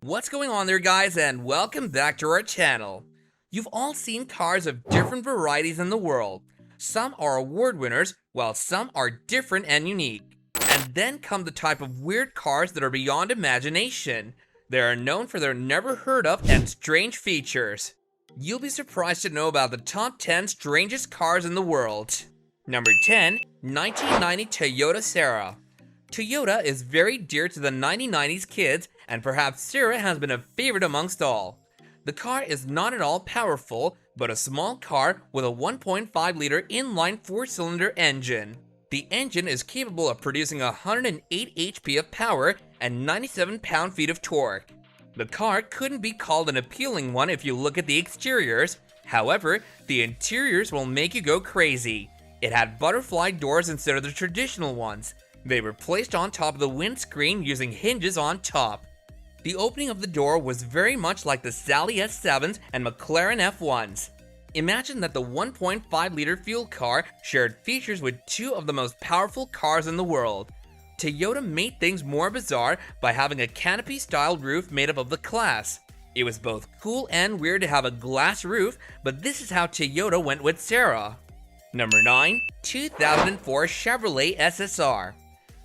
What's going on there, guys, and welcome back to our channel. You've all seen cars of different varieties in the world. Some are award winners, while some are different and unique. And then come the type of weird cars that are beyond imagination. They are known for their never heard of and strange features. You'll be surprised to know about the top 10 strangest cars in the world. Number 10, 1990 Toyota Serra. Toyota is very dear to the 1990s kids, and perhaps Serra has been a favorite amongst all. The car is not at all powerful, but a small car with a 1.5-liter inline 4-cylinder engine. The engine is capable of producing 108 HP of power and 97 pound-feet of torque. The car couldn't be called an appealing one if you look at the exteriors. However, the interiors will make you go crazy. It had butterfly doors instead of the traditional ones. They were placed on top of the windscreen using hinges on top. The opening of the door was very much like the Sally S7s and McLaren F1s. Imagine that the 1.5-liter fuel car shared features with two of the most powerful cars in the world. Toyota made things more bizarre by having a canopy-style roof made up of the glass. It was both cool and weird to have a glass roof, but this is how Toyota went with Serra. Number 9, 2004 Chevrolet SSR.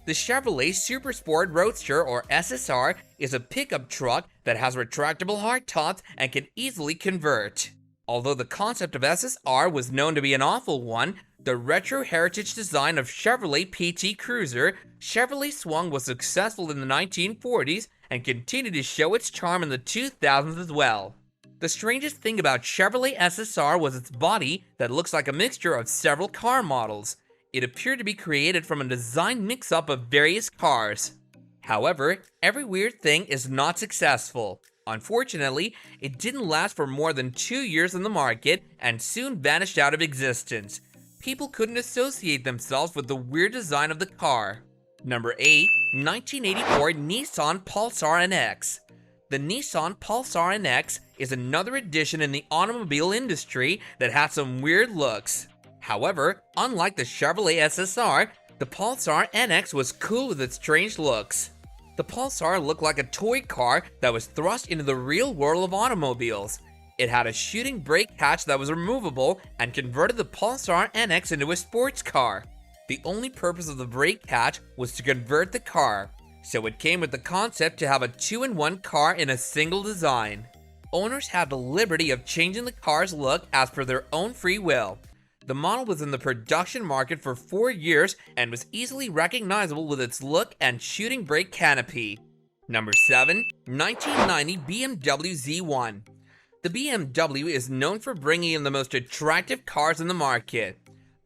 The Chevrolet Super Sport Roadster, or SSR, is a pickup truck that has retractable hardtops and can easily convert. Although the concept of SSR was known to be an awful one, the retro heritage design of Chevrolet PT Cruiser, Chevrolet Swung was successful in the 1940s and continued to show its charm in the 2000s as well. The strangest thing about Chevrolet SSR was its body that looks like a mixture of several car models. It appeared to be created from a design mix-up of various cars. However, every weird thing is not successful. Unfortunately, it didn't last for more than 2 years in the market and soon vanished out of existence. People couldn't associate themselves with the weird design of the car. Number 8, 1984 Nissan Pulsar NX. The Nissan Pulsar NX is another addition in the automobile industry that has some weird looks. However, unlike the Chevrolet SSR, the Pulsar NX was cool with its strange looks. The Pulsar looked like a toy car that was thrust into the real world of automobiles. It had a shooting brake hatch that was removable and converted the Pulsar NX into a sports car. The only purpose of the brake hatch was to convert the car, so it came with the concept to have a 2-in-1 car in a single design. Owners had the liberty of changing the car's look as per their own free will. The model was in the production market for 4 years and was easily recognizable with its look and shooting brake canopy. Number 7, 1990 BMW Z1. The BMW is known for bringing in the most attractive cars in the market.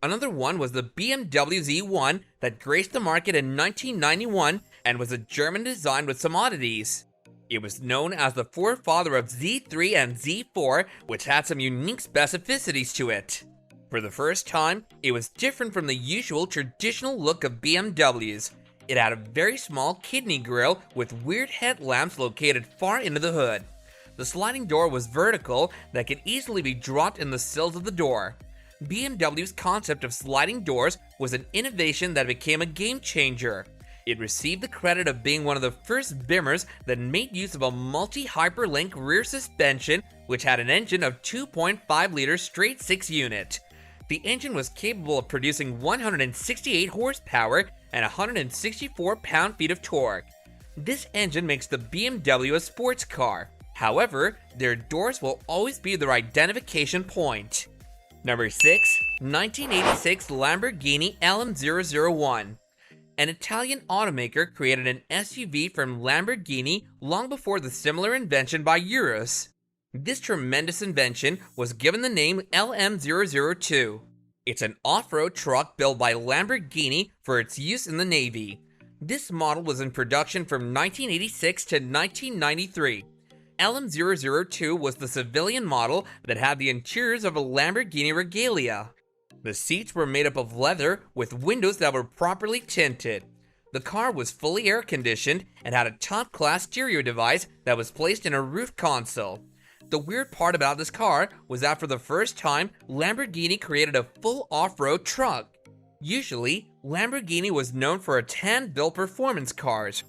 Another one was the BMW Z1 that graced the market in 1991 and was a German design with some oddities. It was known as the forefather of Z3 and Z4, which had some unique specificities to it. For the first time, it was different from the usual traditional look of BMWs. It had a very small kidney grille with weird headlamps located far into the hood. The sliding door was vertical that could easily be dropped in the sills of the door. BMW's concept of sliding doors was an innovation that became a game changer. It received the credit of being one of the first Bimmers that made use of a multi-hyperlink rear suspension which had an engine of 2.5-liter straight-six unit. The engine was capable of producing 168 horsepower and 164 pound-feet of torque. This engine makes the BMW a sports car. However, their doors will always be their identification point. Number 6, 1986 Lamborghini LM001. An Italian automaker created an SUV from Lamborghini long before the similar invention by Urus. This tremendous invention was given the name LM002. It's an off-road truck built by Lamborghini for its use in the Navy. This model was in production from 1986 to 1993. LM002 was the civilian model that had the interiors of a Lamborghini Regalia. The seats were made up of leather with windows that were properly tinted. The car was fully air-conditioned and had a top-class stereo device that was placed in a roof console. The weird part about this car was that for the first time, Lamborghini created a full off-road truck. Usually, Lamborghini was known for its hand-built performance cars.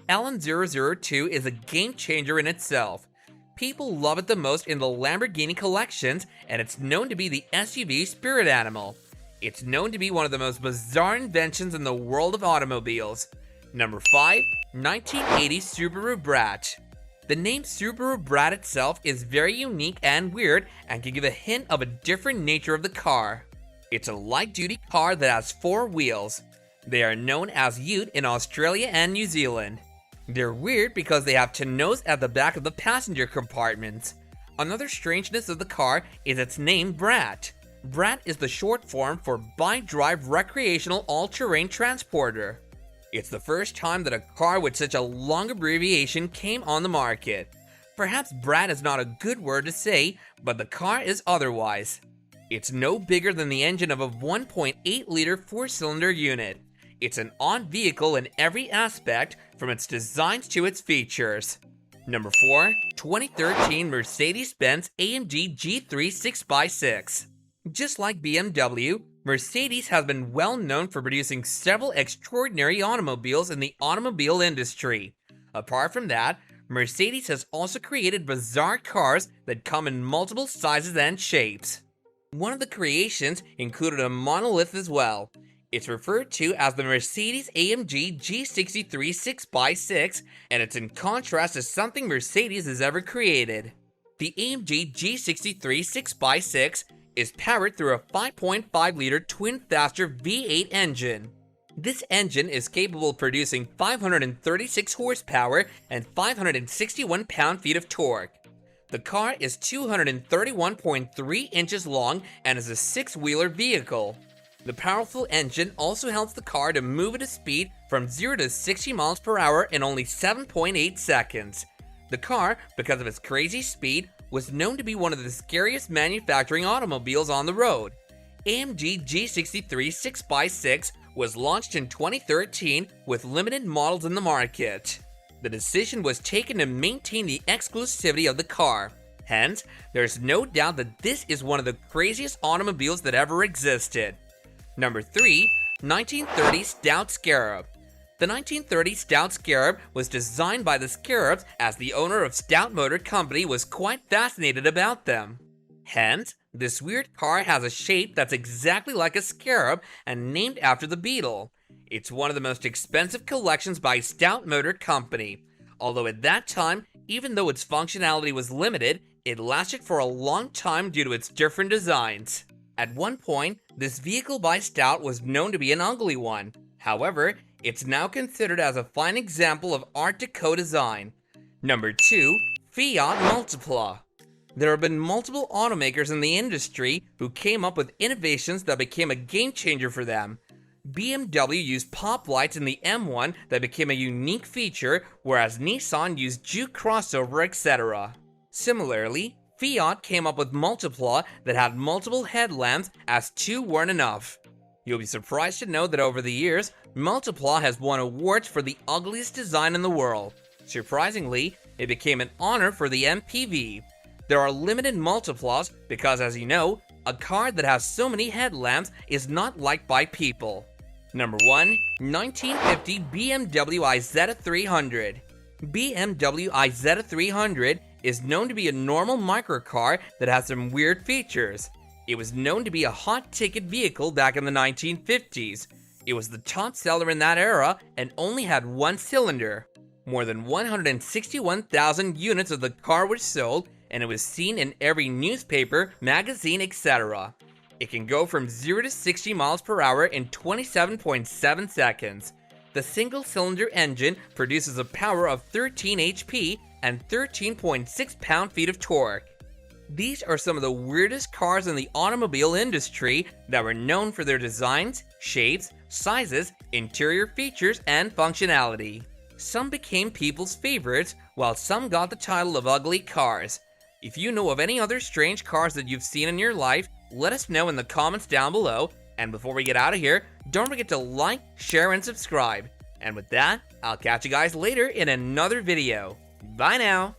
LM002 is a game changer in itself. People love it the most in the Lamborghini collections, and it's known to be the SUV spirit animal. It's known to be one of the most bizarre inventions in the world of automobiles. Number 5. 1980 Subaru Brat. The name Subaru Brat itself is very unique and weird and can give a hint of a different nature of the car. It's a light-duty car that has 4 wheels. They are known as Ute in Australia and New Zealand. They're weird because they have tonneaus at the back of the passenger compartments. Another strangeness of the car is its name Brat. Brat is the short form for Bi-Drive Recreational All-Terrain Transporter. It's the first time that a car with such a long abbreviation came on the market. Perhaps Brat is not a good word to say, but the car is otherwise. It's no bigger than the engine of a 1.8-liter 4-cylinder unit. It's an odd vehicle in every aspect, from its designs to its features. Number 4. 2013 Mercedes-Benz AMG G3 6x6. Just like BMW, Mercedes has been well known for producing several extraordinary automobiles in the automobile industry. Apart from that, Mercedes has also created bizarre cars that come in multiple sizes and shapes. One of the creations included a monolith as well. It's referred to as the Mercedes-AMG G63 6x6, and it's in contrast to something Mercedes has ever created. The AMG G63 6x6 is powered through a 5.5-liter twin-thruster V8 engine. This engine is capable of producing 536 horsepower and 561 pound-feet of torque. The car is 231.3 inches long and is a 6-wheeler vehicle. The powerful engine also helps the car to move at a speed from 0 to 60 miles per hour in only 7.8 seconds. The car, because of its crazy speed, was known to be one of the scariest manufacturing automobiles on the road. AMG G63 6x6 was launched in 2013 with limited models in the market. The decision was taken to maintain the exclusivity of the car. Hence, there's no doubt that this is one of the craziest automobiles that ever existed. Number 3. 1930 Stout Scarab. The 1930 Stout Scarab was designed by the Scarabs, as the owner of Stout Motor Company was quite fascinated about them. Hence, this weird car has a shape that's exactly like a scarab and named after the beetle. It's one of the most expensive collections by Stout Motor Company. Although at that time, even though its functionality was limited, it lasted for a long time due to its different designs. At one point, this vehicle by Stout was known to be an ugly one. However, it's now considered as a fine example of Art Deco design. Number 2. Fiat Multipla. There have been multiple automakers in the industry who came up with innovations that became a game changer for them. BMW used pop lights in the M1 that became a unique feature, whereas Nissan used Juke crossover, etc. Similarly, Fiat came up with Multipla that had multiple headlamps, as 2 weren't enough. You'll be surprised to know that over the years, Multipla has won awards for the ugliest design in the world. Surprisingly, it became an honor for the MPV. There are limited Multiplas because, as you know, a car that has so many headlamps is not liked by people. Number 1. 1950 BMW Isetta 300. BMW Isetta 300 is known to be a normal microcar that has some weird features. It was known to be a hot-ticket vehicle back in the 1950s. It was the top seller in that era and only had 1 cylinder. More than 161,000 units of the car were sold, and it was seen in every newspaper, magazine, etc. It can go from 0 to 60 miles per hour in 27.7 seconds. The single-cylinder engine produces a power of 13 HP and 13.6 pound-feet of torque. These are some of the weirdest cars in the automobile industry that were known for their designs, shapes, sizes, interior features, and functionality. Some became people's favorites, while some got the title of ugly cars. If you know of any other strange cars that you've seen in your life, let us know in the comments down below. And before we get out of here, don't forget to like, share, and subscribe. And with that, I'll catch you guys later in another video. Bye now!